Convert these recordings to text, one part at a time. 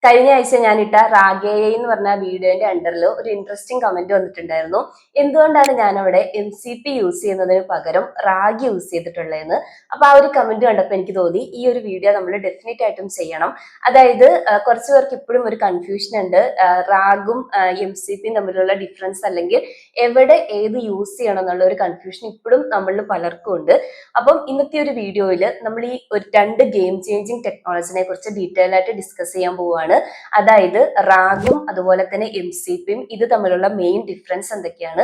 കഴിഞ്ഞ ആഴ്ച ഞാനിട്ട റാഗേയ എന്ന് പറഞ്ഞ വീഡിയോന്റെ അണ്ടറിൽ ഒരു ഇൻട്രസ്റ്റിംഗ് കമന്റ് വന്നിട്ടുണ്ടായിരുന്നു. എന്തുകൊണ്ടാണ് ഞാൻ അവിടെ MCP യൂസ് ചെയ്യുന്നതിന് പകരം റാഗ് യൂസ് ചെയ്തിട്ടുള്ളതെന്ന്. അപ്പൊ ആ ഒരു കമന്റ് കണ്ടപ്പോൾ എനിക്ക് തോന്നി ഈ ഒരു വീഡിയോ നമ്മൾ ഡെഫിനറ്റ് ആയിട്ടും ചെയ്യണം. അതായത് കുറച്ചു പേർക്ക് ഇപ്പോഴും ഒരു കൺഫ്യൂഷൻ ഉണ്ട്, റാഗും MCPയും തമ്മിലുള്ള ഡിഫറൻസ് അല്ലെങ്കിൽ എവിടെ ഏത് യൂസ് ചെയ്യണം എന്നുള്ള ഒരു കൺഫ്യൂഷൻ ഇപ്പോഴും നമ്മളിൽ പലർക്കും ഉണ്ട്. അപ്പം ഇന്നത്തെ ഒരു വീഡിയോയിൽ നമ്മൾ ഈ ഒരു രണ്ട് ഗെയിം ചേഞ്ചിങ് ടെക്നോളജിനെ കുറിച്ച് ഡീറ്റെയിൽ ആയിട്ട് ഡിസ്കസ് ചെയ്യാൻ പോവുകയാണ്. അതായത് റാഗും അതുപോലെ തന്നെ MCPയും ഇത് തമ്മിലുള്ള മെയിൻ ഡിഫറൻസ് എന്തൊക്കെയാണ്,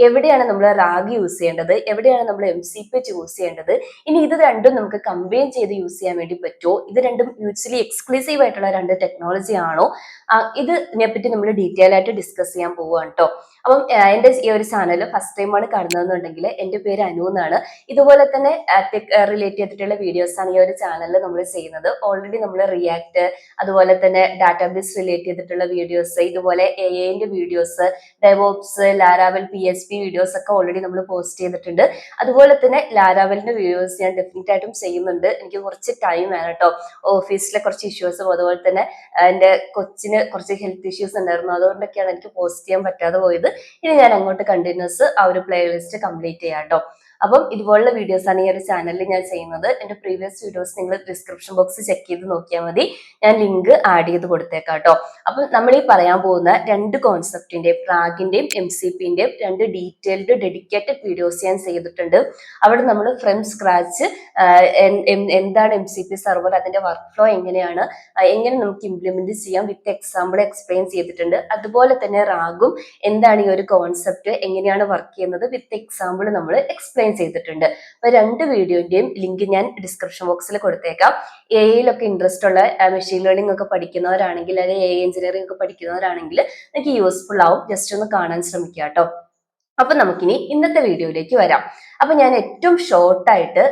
എവിടെയാണ് നമ്മൾ റാഗ് യൂസ് ചെയ്യേണ്ടത്, എവിടെയാണ് നമ്മൾ MCP യൂസ് ചെയ്യേണ്ടത്, ഇനി ഇത് രണ്ടും നമുക്ക് കമ്പൈൻ ചെയ്ത് യൂസ് ചെയ്യാൻ വേണ്ടി പറ്റുമോ, ഇത് രണ്ടും മ്യൂച്വലി എക്സ്ക്ലൂസീവ് ആയിട്ടുള്ള രണ്ട് ടെക്നോളജി ആണോ, ഇതിനെപ്പറ്റി നമ്മൾ ഡീറ്റെയിൽ ആയിട്ട് ഡിസ്കസ് ചെയ്യാൻ പോവുകയാണ് കേട്ടോ. അപ്പം എൻ്റെ ഈ ഒരു ചാനൽ ഫസ്റ്റ് ടൈമാണ് കാണുന്നതെന്നുണ്ടെങ്കിൽ എൻ്റെ പേര് അനു എന്നാണ്. ഇതുപോലെ തന്നെ ടെക് റിലേറ്റ് ചെയ്തിട്ടുള്ള വീഡിയോസ് ആണ് ഈ ഒരു ചാനലിൽ നമ്മൾ ചെയ്യുന്നത്. ഓൾറെഡി നമ്മൾ റിയാക്ട്, അതുപോലെ തന്നെ ഡാറ്റാബേസ് റിലേറ്റ് ചെയ്തിട്ടുള്ള വീഡിയോസ്, ഇതുപോലെ AI videos, DevOps, Laravel PHP videos ഒക്കെ ഓൾറെഡി നമ്മൾ പോസ്റ്റ് ചെയ്തിട്ടുണ്ട്. അതുപോലെ തന്നെ ലാരാവലിന്റെ വീഡിയോസ് ഞാൻ ഡെഫിനറ്റ് ആയിട്ടും ചെയ്യുന്നുണ്ട്. എനിക്ക് കുറച്ച് ടൈം വേണം കേട്ടോ, ഓഫീസിലെ കുറച്ച് ഇഷ്യൂസും അതുപോലെ തന്നെ എൻ്റെ കൊച്ചിന് കുറച്ച് ഹെൽത്ത് ഇഷ്യൂസ് ഉണ്ടായിരുന്നു, അതുകൊണ്ടൊക്കെയാണ് എനിക്ക് പോസ്റ്റ് ചെയ്യാൻ പറ്റാതെ പോയത്. ഇനി ഞാൻ അങ്ങോട്ട് കണ്ടിന്യൂസ് ആ ഒരു പ്ലേലിസ്റ്റ് കംപ്ലീറ്റ് ചെയ്യാം കേട്ടോ. അപ്പം ഇതുപോലുള്ള വീഡിയോസ് ആണ് ഈ ഒരു ചാനലിൽ ഞാൻ ചെയ്യുന്നത്. എൻ്റെ പ്രീവിയസ് വീഡിയോസ് നിങ്ങൾ ഡിസ്ക്രിപ്ഷൻ ബോക്സ് ചെക്ക് ചെയ്ത് നോക്കിയാൽ മതി, ഞാൻ ലിങ്ക് ആഡ് ചെയ്ത് കൊടുത്തേക്കാം കേട്ടോ. അപ്പം നമ്മൾ ഈ പറയാൻ പോകുന്ന രണ്ട് കോൺസെപ്റ്റിന്റെയും റാഗിന്റെയും MCPന്റെയും രണ്ട് ഡീറ്റെയിൽഡ് ഡെഡിക്കേറ്റഡ് വീഡിയോസ് ഞാൻ ചെയ്തിട്ടുണ്ട്. അവിടെ നമ്മൾ ഫ്രം സ്ക്രാച്ച് എന്താണ് MCP സെർവർ, അതിന്റെ വർക്ക് ഫ്ലോ എങ്ങനെയാണ്, എങ്ങനെ നമുക്ക് ഇംപ്ലിമെന്റ് ചെയ്യാം വിത്ത് എക്സാമ്പിൾ എക്സ്പ്ലെയിൻ ചെയ്തിട്ടുണ്ട്. അതുപോലെ തന്നെ റാഗും എന്താണ് ഈ ഒരു കോൺസെപ്റ്റ്, എങ്ങനെയാണ് വർക്ക് ചെയ്യുന്നത് വിത്ത് എക്സാമ്പിൾ നമ്മൾ എക്സ്പ്ലെയിൻ ചെയ്തിട്ടുണ്ട്. അപ്പൊ രണ്ട് വീഡിയോന്റെയും ലിങ്ക് ഞാൻ ഡിസ്ക്രിപ്ഷൻ ബോക്സിൽ കൊടുത്തേക്കാം. AI ഇൻട്രസ്റ്റ് ഉള്ള മെഷീൻ ലേണിംഗ് ഒക്കെ പഠിക്കുന്നവരാണെങ്കിൽ, അല്ലെങ്കിൽ AI എഞ്ചിനീയറിംഗ് ഒക്കെ പഠിക്കുന്നവരാണെങ്കിൽ നിങ്ങൾക്ക് യൂസ്ഫുൾ ആവും. ജസ്റ്റ് ഒന്ന് കാണാൻ ശ്രമിക്കുക കേട്ടോ. അപ്പൊ നമുക്കിനി ഇന്നത്തെ വീഡിയോയിലേക്ക് വരാം. അപ്പൊ ഞാൻ ഏറ്റവും ഷോർട്ടായിട്ട്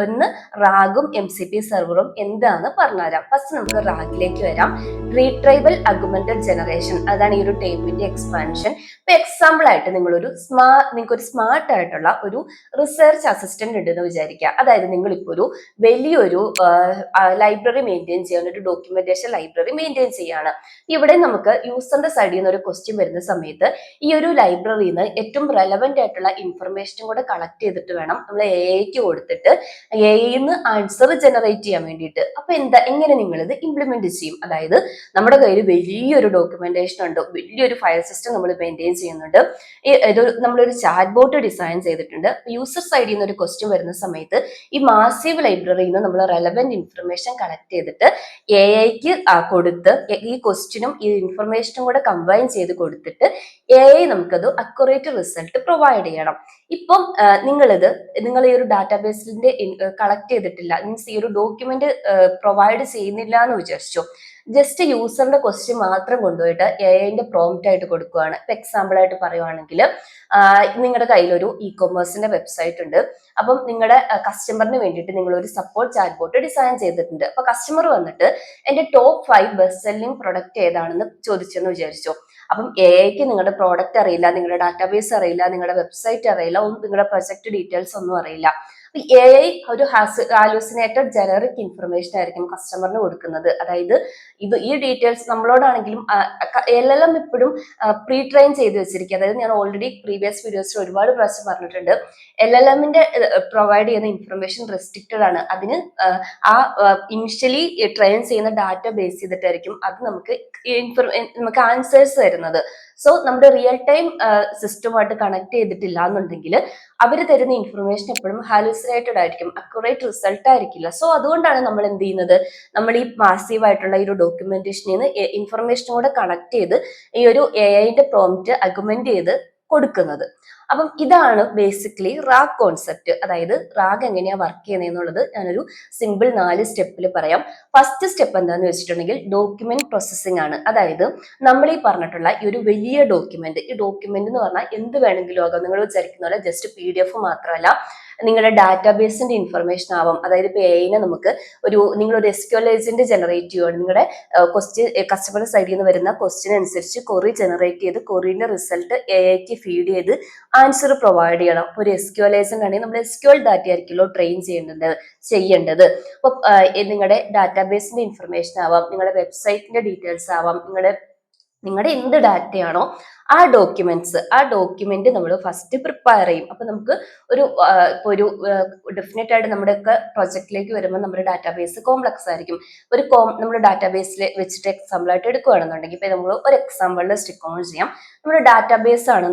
ഒന്ന് റാഗും MCP സെർവറും എന്താന്ന് പറഞ്ഞുതരാം. ഫസ്റ്റ് നമുക്ക് റാഗിലേക്ക് വരാം. റീട്രൈവൽ അഗ്മെന്റഡ് ജനറേഷൻ, അതാണ് ഈ ഒരു ടേമിന്റെ എക്സ്പാൻഷൻ. ഇപ്പൊ എക്സാമ്പിൾ ആയിട്ട് നിങ്ങൾക്ക് ഒരു സ്മാർട്ട് ആയിട്ടുള്ള ഒരു റിസർച്ച് അസിസ്റ്റന്റ് ഉണ്ടെന്ന് വിചാരിക്കുക. അതായത് നിങ്ങളിപ്പോ ഒരു വലിയൊരു ലൈബ്രറി മെയിൻറ്റെയിൻ ചെയ്യാൻ, ഒരു ഡോക്യുമെന്റേഷൻ ലൈബ്രറി മെയിൻറ്റെയിൻ ചെയ്യാണ്. ഇവിടെ നമുക്ക് യൂസറിന്റെ സൈഡിൽ നിന്ന് ഒരു ക്വസ്റ്റ്യൻ വരുന്ന സമയത്ത് ഈ ഒരു ലൈബ്രറിയിൽ നിന്ന് ഏറ്റവും റെലവെന്റ് ആയിട്ടുള്ള ഇൻഫർമേഷനും കൂടെ കളക്ട് ചെയ്തിട്ട് വേണം നമ്മൾ AI കൊടുത്തിട്ട് AI ആൻസർ ജനറേറ്റ് ചെയ്യാൻ വേണ്ടിയിട്ട്. അപ്പൊ എങ്ങനെ നിങ്ങൾ ഇത് ഇംപ്ലിമെന്റ് ചെയ്യും? അതായത് നമ്മുടെ കയ്യിൽ വലിയൊരു ഡോക്യുമെന്റേഷൻ ഉണ്ട്, വലിയൊരു ഫയൽ സിസ്റ്റം നമ്മൾ മെയിൻറ്റെയിൻ ചെയ്യുന്നുണ്ട്, നമ്മളൊരു ചാറ്റ് ബോട്ട് ഡിസൈൻ ചെയ്തിട്ടുണ്ട്. യൂസർ സൈഡിൽ നിന്ന് ഒരു ക്വസ്റ്റ്യൻ വരുന്ന സമയത്ത് ഈ മാസീവ് ലൈബ്രറിയിൽ നിന്ന് നമ്മൾ റെലവെന്റ് ഇൻഫർമേഷൻ കളക്ട് ചെയ്തിട്ട് AI കൊടുത്ത് ഈ ക്വസ്റ്റ്യനും ഈ ഇൻഫർമേഷനും കൂടെ കമ്പൈൻ ചെയ്ത് കൊടുത്തിട്ട് AI നമുക്കത് അക്യുറേറ്റ് റിസൾട്ട് പ്രൊവൈഡ് ചെയ്യണം. ഇപ്പം നിങ്ങൾ ഈ ഒരു ഡാറ്റാബേസിന്റെ കളക്ട് ചെയ്തിട്ടില്ല, മീൻസ് ഈ ഒരു ഡോക്യുമെന്റ് പ്രൊവൈഡ് ചെയ്യുന്നില്ല എന്ന് വിചാരിച്ചു. ജസ്റ്റ് യൂസറിന്റെ ക്വസ്റ്റ്യൻ മാത്രം കൊണ്ടുപോയിട്ട് AI പ്രോംപ്റ്റ് ആയിട്ട് കൊടുക്കുകയാണ്. ഇപ്പൊ എക്സാമ്പിൾ ആയിട്ട് പറയുവാണെങ്കിൽ, നിങ്ങളുടെ കയ്യിലൊരു കൊമേഴ്സിന്റെ വെബ്സൈറ്റ് ഉണ്ട്. അപ്പം നിങ്ങളുടെ കസ്റ്റമറിന് വേണ്ടിയിട്ട് നിങ്ങൾ ഒരു സപ്പോർട്ട് ചാറ്റ് ബോട്ട് ഡിസൈൻ ചെയ്തിട്ടുണ്ട്. അപ്പൊ കസ്റ്റമർ വന്നിട്ട് എന്റെ ടോപ്പ് 5 ബെസ്റ്റ് സെല്ലിംഗ് പ്രൊഡക്റ്റ് ഏതാണെന്ന് ചോദിച്ചെന്ന് വിചാരിച്ചു. അപ്പം AI നിങ്ങളുടെ പ്രോഡക്റ്റ് അറിയില്ല, നിങ്ങളുടെ ഡാറ്റാബേസ് അറിയില്ല, നിങ്ങളുടെ വെബ്സൈറ്റ് അറിയില്ല, നിങ്ങളുടെ പ്രൊജക്ട് ഡീറ്റെയിൽസ് ഒന്നും അറിയില്ല. AI ഒരു ഹാലൂസിനേറ്റഡ് ജനറിക് ഇൻഫർമേഷൻ ആയിരിക്കും കസ്റ്റമറിന് കൊടുക്കുന്നത്. അതായത് ഈ ഡീറ്റെയിൽസ് നമ്മളോടാണെങ്കിലും LLM ഇപ്പോഴും പ്രീ ട്രെയിൻ ചെയ്ത് വെച്ചിരിക്കുക. അതായത് ഞാൻ ഓൾറെഡി പ്രീവിയസ് വീഡിയോസിൽ ഒരുപാട് പ്രാവശ്യം പറഞ്ഞിട്ടുണ്ട്, LLMന്റെ പ്രൊവൈഡ് ചെയ്യുന്ന ഇൻഫർമേഷൻ റെസ്ട്രിക്റ്റഡ് ആണ്. അതിന് ഇനിഷ്യലി ട്രെയിൻ ചെയ്യുന്ന ഡാറ്റ ബേസ് ചെയ്തിട്ടായിരിക്കും അത് നമുക്ക് ആൻസേഴ്സ് തരുന്നത്. സോ നമ്മുടെ റിയൽ ടൈം സിസ്റ്റമായിട്ട് കണക്ട് ചെയ്തിട്ടില്ല എന്നുണ്ടെങ്കിൽ അവർ തരുന്ന ഇൻഫർമേഷൻ എപ്പോഴും ഹാലൂസിനേറ്റഡ് ആയിരിക്കും, അക്യുറേറ്റ് റിസൾട്ട് ആയിരിക്കില്ല. സോ അതുകൊണ്ടാണ് നമ്മൾ എന്ത് ചെയ്യുന്നത്, നമ്മൾ ഈ മാസീവ് ആയിട്ടുള്ള ഈ ഒരു ഡോക്യുമെന്റേഷനിൽ നിന്ന് ഇൻഫർമേഷൻ കൂടെ കണക്ട് ചെയ്ത് ഈ ഒരു AI പ്രോംപ്റ്റ് അഗ്മെന്റ് ചെയ്ത് കൊടുക്കുന്നത്. അപ്പം ഇതാണ് ബേസിക്കലി റാഗ് കോൺസെപ്റ്റ്. അതായത് റാഗ് എങ്ങനെയാ വർക്ക് ചെയ്യുന്നതെന്നുള്ളത് ഞാനൊരു സിമ്പിൾ 4 സ്റ്റെപ്പിൽ പറയാം. ഫസ്റ്റ് സ്റ്റെപ്പ് എന്താന്ന് വെച്ചിട്ടുണ്ടെങ്കിൽ ഡോക്യുമെന്റ് പ്രോസസ്സിംഗ് ആണ്. അതായത് നമ്മൾ ഈ പറഞ്ഞിട്ടുള്ള ഈ ഒരു വലിയ ഡോക്യുമെന്റ്, ഈ ഡോക്യുമെന്റ് എന്ന് പറഞ്ഞാൽ എന്ത് വേണമെങ്കിലും ആകാം. നിങ്ങൾ വിചാരിക്കുന്ന പോലെ ജസ്റ്റ് PDF മാത്രമല്ല, നിങ്ങളുടെ ഡാറ്റാബേസിന്റെ ഇൻഫർമേഷൻ ആവാം. അതായത് ഇപ്പൊ എഐനെ നമുക്ക് നിങ്ങളൊരു SQL ഏജന്റ് ജനറേറ്റ് ചെയ്യുകയാണ്. നിങ്ങളുടെ കസ്റ്റമർ സൈഡിൽ നിന്ന് വരുന്ന ക്വസ്റ്റ്യൻ അനുസരിച്ച് കൊറി ജനറേറ്റ് ചെയ്ത് കൊറിയുടെ റിസൾട്ട് എഐക്ക് ഫീഡ് ചെയ്ത് ആൻസർ പ്രൊവൈഡ് ചെയ്യണം. ഒരു SQL ഏജന്റ് ആണെങ്കിൽ നമ്മൾ SQL ഡാറ്റ ആയിരിക്കുമല്ലോ ട്രെയിൻ ചെയ്യേണ്ടത്. അപ്പൊ നിങ്ങളുടെ ഡാറ്റാബേസിന്റെ ഇൻഫർമേഷൻ ആവാം, നിങ്ങളുടെ വെബ്സൈറ്റിന്റെ ഡീറ്റെയിൽസ് ആവാം, നിങ്ങളുടെ എന്ത് ഡാറ്റയാണോ ആ ഡോക്യുമെന്റ് നമ്മൾ ഫസ്റ്റ് പ്രിപ്പയർ ചെയ്യും. അപ്പൊ നമുക്ക് ഒരു ഡെഫിനറ്റ് ആയിട്ട് നമ്മുടെയൊക്കെ പ്രൊജക്റ്റിലേക്ക് വരുമ്പോൾ നമ്മുടെ ഡാറ്റാബേസ് കോംപ്ലക്സ് ആയിരിക്കും. നമ്മുടെ ഡാറ്റാബേസിൽ വെച്ചിട്ട് എക്സാമ്പിൾ ആയിട്ട് എടുക്കുകയാണെന്നുണ്ടെങ്കിൽ ഇപ്പൊ നമ്മൾ ഒരു എക്സാമ്പിളിൽ സ്റ്റിക്ക് ഓൺ ചെയ്യാം. നമ്മുടെ ഡാറ്റാബേസ് ആണ്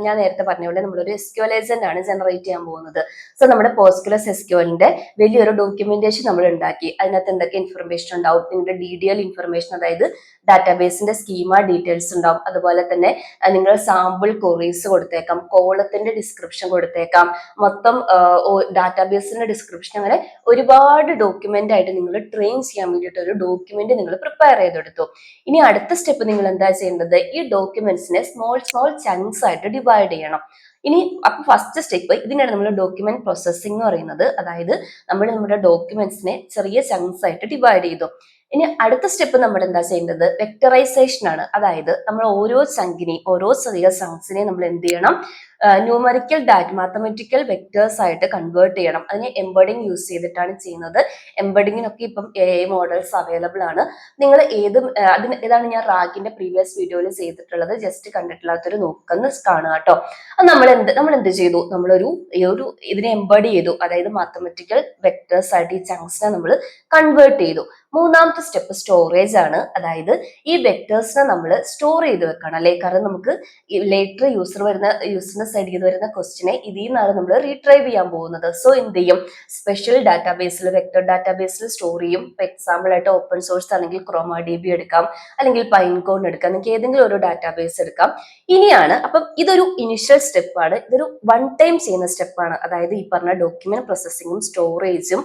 ഞാൻ നേരത്തെ പറഞ്ഞ പോലെ നമ്മളൊരു SQL ഏജന്റ് ആണ് ജനറേറ്റ് ചെയ്യാൻ പോകുന്നത്. സോ നമ്മുടെ പോസ്റ്റ്ഗ്രെസ് SQLന്റെ വലിയൊരു ഡോക്യുമെന്റേഷൻ നമ്മൾ ഉണ്ടാക്കി. അതിനകത്ത് എന്തൊക്കെ ഇൻഫർമേഷൻ ഉണ്ടാവും? നിങ്ങളുടെ DDL ഇൻഫർമേഷൻ, അതായത് ഡാറ്റാബേസിന്റെ സ്കീമ ഡീറ്റെയിൽസ് ഉണ്ടാവും. അതുപോലെ തന്നെ നിങ്ങൾ സാമ്പിൾ ക്വറീസ് കൊടുത്തേക്കാം, കോളത്തിന്റെ ഡിസ്ക്രിപ്ഷൻ കൊടുത്തേക്കാം, മൊത്തം ഡാറ്റാബേസിന്റെ ഡിസ്ക്രിപ്ഷൻ, അങ്ങനെ ഒരുപാട് ഡോക്യുമെന്റ് ആയിട്ട് നിങ്ങൾ ട്രെയിൻ ചെയ്യാൻ വേണ്ടിയിട്ട് ഒരു ഡോക്യുമെന്റ് നിങ്ങൾ പ്രിപ്പയർ ചെയ്തെടുത്തു. ഇനി അടുത്ത സ്റ്റെപ്പ് നിങ്ങൾ എന്താ ചെയ്യേണ്ടത്? ഈ ഡോക്യുമെന്റ്സിനെ സ്മോൾ ചങ്ക്സ് ആയിട്ട് ഡിവൈഡ് ചെയ്യണം. അപ്പൊ ഫസ്റ്റ് സ്റ്റെപ്പ് ഇതിനാണ് നമ്മൾ ഡോക്യുമെന്റ് പ്രോസസ്സിംഗ് എന്ന് പറയുന്നത്. അതായത് നമ്മുടെ ഡോക്യുമെന്റ്സിനെ ചെറിയ ചങ്ക്സ് ആയിട്ട് ഡിവൈഡ് ചെയ്തു. ഇനി അടുത്ത സ്റ്റെപ്പ് നമ്മൾ എന്താ ചെയ്യേണ്ടത്? വെക്ടറൈസേഷൻ ആണ്. അതായത് നമ്മൾ ഓരോ ചെറിയ ചങ്ക്സിനെ നമ്മൾ എന്ത് ചെയ്യണം? ന്യൂമറിക്കൽ മാത്തമെറ്റിക്കൽ വെക്ടേഴ്സ് ആയിട്ട് കൺവേർട്ട് ചെയ്യണം. അതിന് എംബഡിങ് യൂസ് ചെയ്തിട്ടാണ് ചെയ്യുന്നത്. എംബഡിങ്ങിനൊക്കെ ഇപ്പം AI മോഡൽസ് അവൈലബിൾ ആണ്. നിങ്ങൾ ഇതാണ് ഞാൻ റാഗിന്റെ പ്രീവിയസ് വീഡിയോയിൽ ചെയ്തിട്ടുള്ളത്. ജസ്റ്റ് കണ്ടിട്ടില്ലാത്തൊരു നോക്കുന്ന കാണുക കേട്ടോ. നമ്മൾ എന്ത് ചെയ്തു? ഇതിനെ എംബഡ് ചെയ്തു. അതായത് മാത്തമെറ്റിക്കൽ വെക്ടേഴ്സ് ആയിട്ട് ഈ ചങ്ക്സിനെ നമ്മൾ കൺവേർട്ട് ചെയ്തു. മൂന്നാമത്തെ സ്റ്റെപ്പ് സ്റ്റോറേജ് ആണ്. അതായത് ഈ വെക്ടേഴ്സിനെ നമ്മൾ സ്റ്റോർ ചെയ്ത് വെക്കണം അല്ലേ? കാരണം നമുക്ക് ലേറ്റർ യൂസറിന്റെ സൈഡിൽ നിന്ന് വരുന്ന ക്വസ്റ്റിനെ ഇതിൽ നിന്നാണ് നമ്മൾ റീട്രൈവ് ചെയ്യാൻ പോകുന്നത്. സോ എന്ത് ചെയ്യും? സ്പെഷ്യൽ ഡാറ്റാബേസിൽ, വെക്ടർ ഡാറ്റാബേസിൽ സ്റ്റോർ ചെയ്യും. ഇപ്പൊ എക്സാമ്പിൾ ആയിട്ട് ഓപ്പൺ സോഴ്സ് ആണെങ്കിൽ ChromaDB എടുക്കാം, അല്ലെങ്കിൽ പൈൻകോൺ എടുക്കാം, നിങ്ങൾക്ക് ഏതെങ്കിലും ഒരു ഡാറ്റാബേസ് എടുക്കാം. അപ്പം ഇതൊരു ഇനിഷ്യൽ സ്റ്റെപ്പാണ്. ഇതൊരു വൺ ടൈം ചെയ്യുന്ന സ്റ്റെപ്പാണ്. അതായത് ഈ പറഞ്ഞ ഡോക്യുമെന്റ് പ്രോസസ്സിങ്ങും സ്റ്റോറേജും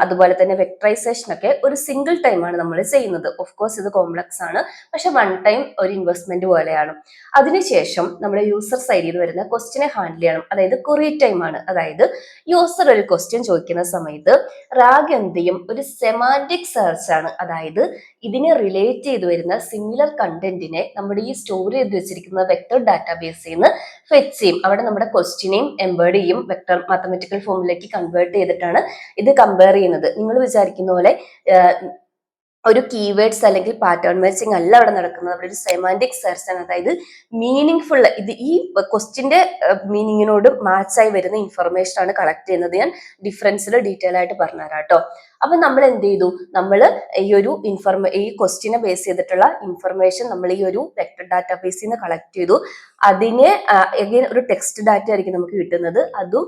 അതുപോലെ തന്നെ വെക്ടറൈസേഷൻ ഒക്കെ ഒരു സിംഗിൾ ടൈം ആണ് നമ്മൾ ചെയ്യുന്നത്. ഓഫ് കോഴ്സ് ഇത് കോംപ്ലക്സ് ആണ്, പക്ഷെ വൺ ടൈം ഒരു ഇൻവെസ്റ്റ്മെന്റ് പോലെയാണ്. അതിനുശേഷം നമ്മുടെ യൂസർ സൈഡിൽ നിന്ന് വരുന്ന ക്വസ്റ്റിനെ ഹാൻഡിൽ ചെയ്യണം. അതായത് ക്വറി ടൈം ആണ്. അതായത് യൂസർ ഒരു ക്വസ്റ്റ്യൻ ചോദിക്കുന്ന സമയത്ത് റാഗ് എന്ത് ചെയ്യും? ഒരു സെമാന്റിക് സെർച്ച് ആണ്. അതായത് ഇതിനെ റിലേറ്റ് ചെയ്ത് വരുന്ന സിമിലർ കണ്ടന്റിനെ നമ്മുടെ ഈ സ്റ്റോർ ചെയ്ത് വെച്ചിരിക്കുന്ന വെക്ടർ ഡാറ്റാബേസിൽ നിന്ന് ഫെച്ച് ചെയ്യും. അവിടെ നമ്മുടെ ക്വസ്റ്റിനെയും എംബേർഡ് ചെയ്യും, വെക്ടർ മാത്തമെറ്റിക്കൽ ഫോമിലേക്ക് കൺവേർട്ട് ചെയ്തിട്ടാണ് ഇത് കമ്പയർ ചെയ്യുന്നത്. നിങ്ങൾ വിചാരിക്കുന്ന പോലെ ഒരു കീവേഡ്സ് അല്ലെങ്കിൽ പാറ്റേൺ മാച്ചിങ് അല്ല അവിടെ നടക്കുന്നത്. അവിടെ ഒരു സെമാന്റിക് സെർച്ച് ആണ്. അതായത് മീനിങ് ഫുൾ ഈ ക്വസ്റ്റിന്റെ മീനിങ്ങിനോട് മാച്ചായി വരുന്ന ഇൻഫർമേഷൻ ആണ് കളക്ട് ചെയ്യുന്നത്. ഞാൻ ഡിഫറൻസിൽ ഡീറ്റെയിൽ ആയിട്ട് പറഞ്ഞുതരാം കേട്ടോ. അപ്പൊ നമ്മൾ എന്ത് ചെയ്തു? നമ്മൾ ഈ ക്വസ്റ്റിനെ ബേസ് ചെയ്തിട്ടുള്ള ഇൻഫർമേഷൻ നമ്മൾ ഈ ഒരു വെക്ടർ ഡാറ്റാബേസിൽ നിന്ന് കളക്ട് ചെയ്തു. അതിനെ ഒരു ടെക്സ്റ്റ് ഡാറ്റ ആയിരിക്കും നമുക്ക് കിട്ടുന്നത്. അതും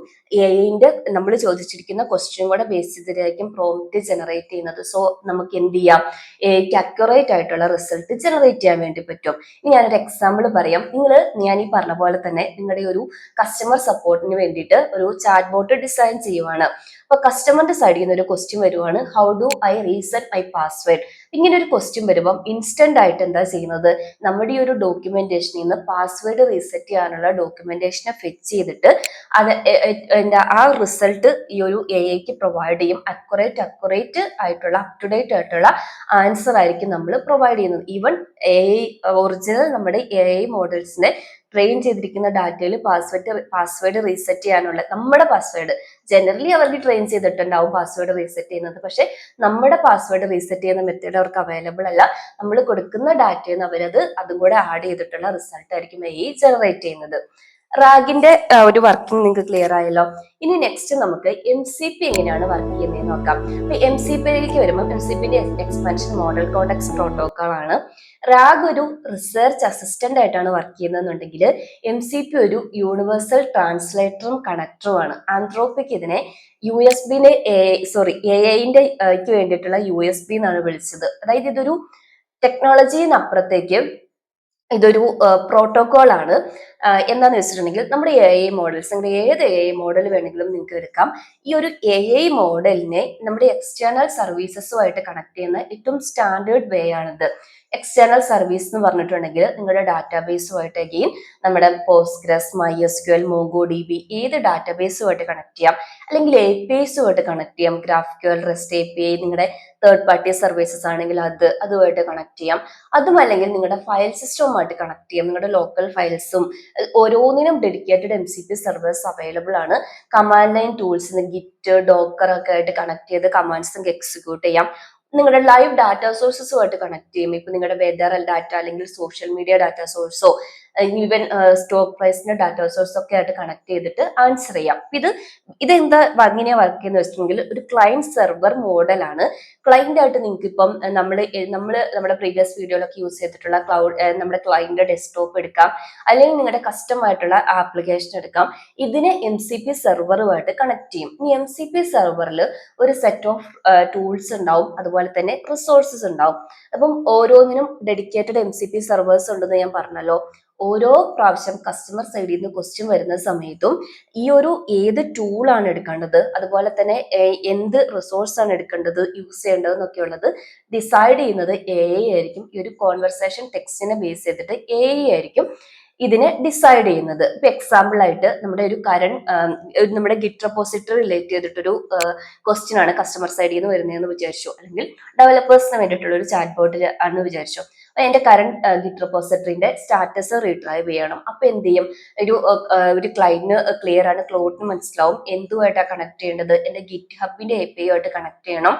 എഐന്റെ നമ്മൾ ചോദിച്ചിരിക്കുന്ന ക്വസ്റ്റ്യൻ കൂടെ ബേസ് ചെയ്തിട്ടായിരിക്കും പ്രോംപ്റ്റ് ജനറേറ്റ് ചെയ്യുന്നത്. സോ നമുക്ക് എന്ത് ചെയ്യാം? എഐക്ക് അക്യുറേറ്റ് ആയിട്ടുള്ള റിസൾട്ട് ജനറേറ്റ് ചെയ്യാൻ വേണ്ടി പറ്റും. ഇനി ഞാനൊരു എക്സാമ്പിൾ പറയാം. ഞാൻ ഈ പറഞ്ഞ പോലെ തന്നെ നിങ്ങളുടെ ഒരു കസ്റ്റമർ സപ്പോർട്ടിന് വേണ്ടിയിട്ട് ഒരു ചാറ്റ് ബോട്ട് ഡിസൈൻ ചെയ്യുവാണ്. അപ്പൊ കസ്റ്റമറിന്റെ സൈഡിൽ നിന്ന് ഒരു ക്വസ്റ്റ്യൻ വരുവാണ്, how do I reset my password? ഇങ്ങനെ ഒരു ക്വസ്റ്റ്യൻ വരുമ്പം ഇൻസ്റ്റന്റ് ആയിട്ട് എന്താ ചെയ്യുന്നത്? നമ്മുടെ ഈ ഒരു ഡോക്യുമെന്റേഷനിൽ നിന്ന് പാസ്വേഡ് റീസെറ്റ് ചെയ്യാനുള്ള ഡോക്യുമെന്റേഷനെ ഫെച്ച് ചെയ്തിട്ട് ആ റിസൾട്ട് ഈ ഒരു എഐക്ക് പ്രൊവൈഡ് ചെയ്യും. അക്യുറേറ്റ് ആയിട്ടുള്ള അപ് ടു ഡേറ്റ് ആയിട്ടുള്ള ആൻസർ ആയിരിക്കും നമ്മൾ പ്രൊവൈഡ് ചെയ്യുന്നത്. ഈവൻ ഒറിജിനൽ നമ്മുടെ എഐ മോഡൽസിനെ ട്രെയിൻ ചെയ്തിരിക്കുന്ന ഡാറ്റയിൽ പാസ്വേഡ് റീസെറ്റ് ചെയ്യാനുള്ള നമ്മുടെ പാസ്വേഡ് ജനറലി അവർക്ക് ട്രെയിൻ ചെയ്തിട്ടുണ്ടാവും പാസ്വേഡ് റീസെറ്റ് ചെയ്യുന്നത്. പക്ഷെ നമ്മുടെ പാസ്വേഡ് റീസെറ്റ് ചെയ്യുന്ന മെത്തേഡ് അവർക്ക് അവൈലബിൾ അല്ല. നമ്മൾ കൊടുക്കുന്ന ഡാറ്റയിൽ നിന്ന് അതും കൂടെ ആഡ് ചെയ്തിട്ടുള്ള റിസൾട്ട് ആയിരിക്കും AI ജനറേറ്റ് ചെയ്യുന്നത്. റാഗിന്റെ ഒരു വർക്കിംഗ് നിങ്ങൾക്ക് ക്ലിയർ ആയല്ലോ. ഇനി നെക്സ്റ്റ് നമുക്ക് MCP എങ്ങനെയാണ് വർക്ക് ചെയ്യുന്നതെന്ന് നോക്കാം. അപ്പൊ MCPയിലേക്ക് വരുമ്പോൾ MCPന്റെ എക്സ്പാൻഷൻ മോഡൽ കോഡെക്സ് പ്രോട്ടോകോൾ ആണ്. റാഗ് ഒരു റിസർച്ച് അസിസ്റ്റന്റ് ആയിട്ടാണ് വർക്ക് ചെയ്യുന്നതെന്നുണ്ടെങ്കിൽ MCP ഒരു യൂണിവേഴ്സൽ ട്രാൻസ്ലേറ്ററും കണക്ടറും ആണ്. ആന്ത്രോപിക് ഇതിനെ AIന്റെ വേണ്ടിയിട്ടുള്ള USB എന്നാണ് വിളിച്ചത്. അതായത് ഇതൊരു ടെക്നോളജിനപ്പുറത്തേക്ക് ഇതൊരു പ്രോട്ടോകോൾ ആണ്. എന്താന്ന് വെച്ചിട്ടുണ്ടെങ്കിൽ നമ്മുടെ AI മോഡൽസ്, ഏത് AI മോഡൽ വേണമെങ്കിലും നിങ്ങൾക്ക് എടുക്കാം. ഈ ഒരു AI മോഡലിനെ നമ്മുടെ എക്സ്റ്റേണൽ സർവീസസുമായിട്ട് കണക്ട് ചെയ്യുന്ന ഏറ്റവും സ്റ്റാൻഡേർഡ് വേ ആണിത്. എക്സ്റ്റേണൽ സർവീസ് എന്ന് പറഞ്ഞിട്ടുണ്ടെങ്കിൽ നിങ്ങളുടെ ഡാറ്റാബേസുമായിട്ട് അഗെയിൻ നമ്മുടെ പോസ്റ്റ്ഗ്രസ്, MySQL, MongoDB ഏത് ഡാറ്റാബേസുമായിട്ട് കണക്ട് ചെയ്യാം, അല്ലെങ്കിൽ APIസുമായിട്ട് കണക്ട് ചെയ്യാം. GraphQL, REST API, നിങ്ങളുടെ തേർഡ് പാർട്ടി സർവീസസ് ആണെങ്കിൽ അതുമായിട്ട് കണക്ട് ചെയ്യാം. അതും അല്ലെങ്കിൽ നിങ്ങളുടെ ഫയൽ സിസ്റ്റവുമായിട്ട് കണക്ട് ചെയ്യാം. നിങ്ങളുടെ ലോക്കൽ ഫയൽസും ഓരോന്നിനും ഡെഡിക്കേറ്റഡ് MCP സെർവേഴ്സ് അവൈലബിൾ ആണ്. Command line tools git, Docker ഒക്കെ ആയിട്ട് കണക്ട് ചെയ്ത് കമാൻഡ്സ് എക്സിക്യൂട്ട് ചെയ്യാം. നിങ്ങളുടെ ലൈവ് ഡാറ്റ സോഴ്സസുമായിട്ട് കണക്ട് ചെയ്യും. ഇപ്പൊ നിങ്ങളുടെ വെദർ ഡാറ്റ അല്ലെങ്കിൽ സോഷ്യൽ മീഡിയ ഡാറ്റ സോഴ്സോ ഈവൻ സ്റ്റോക്ക് പ്രൈസിന്റെ ഡാറ്റ സോഴ്സ് ഒക്കെ ആയിട്ട് കണക്ട് ചെയ്തിട്ട് ആൻസർ ചെയ്യാം. ഇതെന്താ എങ്ങനെയാ വർക്ക് ചെയ്യുന്ന വെച്ചിട്ടുണ്ടെങ്കിൽ ഒരു ക്ലയന്റ് സെർവർ മോഡലാണ്. ക്ലയന്റ് ആയിട്ട് നിങ്ങൾക്ക് ഇപ്പം നമ്മുടെ പ്രീവിയസ് വീഡിയോയിലൊക്കെ യൂസ് ചെയ്തിട്ടുള്ള നമ്മുടെ ക്ലയന്റ് ഡെസ്ക്ടോപ്പ് എടുക്കാം, അല്ലെങ്കിൽ നിങ്ങളുടെ കസ്റ്റം ആയിട്ടുള്ള ആപ്ലിക്കേഷൻ എടുക്കാം. ഇതിനെ MCP സെർവറുമായിട്ട് കണക്ട് ചെയ്യും. ഈ MCP സെർവറിൽ ഒരു സെറ്റ് ഓഫ് ടൂൾസ് ഉണ്ടാവും, അതുപോലെ തന്നെ റിസോഴ്സസ് ഉണ്ടാവും. അപ്പം ഓരോന്നിനും ഡെഡിക്കേറ്റഡ് MCP സെർവേഴ്സ് ഉണ്ടെന്ന് ഞാൻ പറഞ്ഞല്ലോ. ഓരോ പ്രാവശ്യം കസ്റ്റമർ സൈഡിൽ നിന്ന് ക്വസ്റ്റ്യൻ വരുന്ന സമയത്തും ഈ ഒരു ഏത് ടൂളാണ് എടുക്കേണ്ടത്, അതുപോലെ തന്നെ എന്ത് റിസോഴ്സ് ആണ് എടുക്കേണ്ടത്, യൂസ് ചെയ്യേണ്ടത് എന്നൊക്കെ ഉള്ളത് ഡിസൈഡ് ചെയ്യുന്നത് AI ആയിരിക്കും. ഈ ഒരു കോൺവെർസേഷൻ ടെക്സ്റ്റിനെ ബേസ് ചെയ്തിട്ട് AI ആയിരിക്കും ഇതിനെ ഡിസൈഡ് ചെയ്യുന്നത്. ഇപ്പൊ എക്സാമ്പിൾ ആയിട്ട് നമ്മുടെ ഒരു നമ്മുടെ ഗിറ്റ് റെപ്പോസിറ്ററി റിലേറ്റ് ചെയ്തിട്ടൊരു ക്വസ്റ്റ്യൻ ആണ് കസ്റ്റമർ സൈഡിൽ നിന്ന് വരുന്നതെന്ന് വിചാരിച്ചു, അല്ലെങ്കിൽ ഡെവലപ്പേഴ്സിന് വേണ്ടിയിട്ടുള്ള ഒരു ചാറ്റ് ബോട്ട് ആണെന്ന് വിചാരിച്ചു. എന്റെ കറന്റ് ഗിറ്റ് റെപ്പോസിറ്ററിന്റെ സ്റ്റാറ്റസ് റീട്രൈവ് ചെയ്യണം. അപ്പൊ എന്ത് ചെയ്യും, ഒരു ക്ലയന്റിന് ക്ലിയർ ആണ്, ക്ലോഡിന് മനസ്സിലാവും എന്തുമായിട്ടാണ് കണക്ട് ചെയ്യേണ്ടത്. എന്റെ ഗിറ്റ് ഹബിന്റെ API ആയിട്ട് കണക്ട് ചെയ്യണം,